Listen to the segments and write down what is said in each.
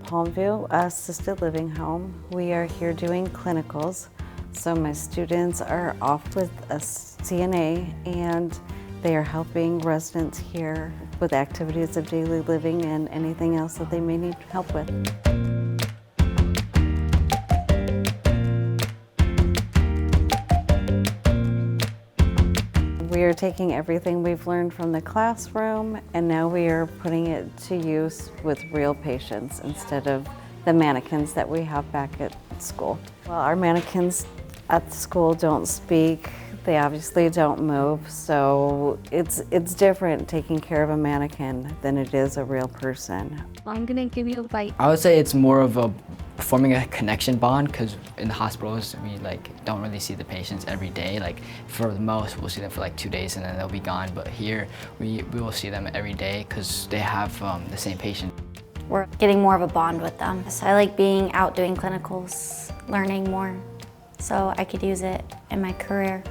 Palmview Assisted Living Home. We are here doing clinicals. So my students are off with a CNA and they are helping residents here with activities of daily living and anything else that they may need help with. We are taking everything we've learned from the classroom and now we are putting it to use with real patients instead of the mannequins that we have back at school. Well, our mannequins at the school don't speak, they obviously don't move, so it's different taking care of a mannequin than it is a real person. I'm gonna give you a bite. I would say it's more of a forming a connection bond, because in the hospitals we don't really see the patients every day. For the most we'll see them for 2 days and then they'll be gone, but here we will see them every day because they have the same patient. We're getting more of a bond with them. So I like being out doing clinicals, learning more, so I could use it in my career.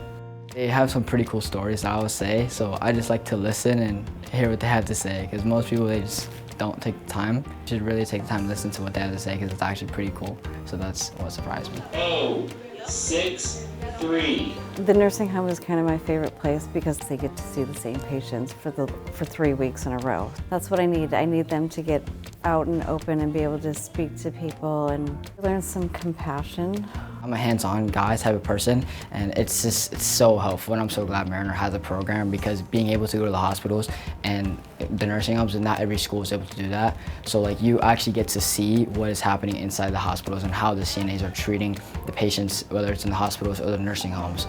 They have some pretty cool stories, I would say, so I just like to listen and hear what they have to say, because most people, they just don't take the time. You should really take the time to listen to what they have to say, because it's actually pretty cool. So that's what surprised me. 6-3. The nursing home is kind of my favorite place because they get to see the same patients for 3 weeks in a row. That's what I need. I need them to get out and open and be able to speak to people and learn some compassion. I'm a hands-on guy type of person, and it's so helpful, and I'm so glad Mariner has a program, because being able to go to the hospitals and the nursing homes, and not every school is able to do that. So you actually get to see what is happening inside the hospitals and how the CNAs are treating the patients, whether it's in the hospitals or the nursing homes.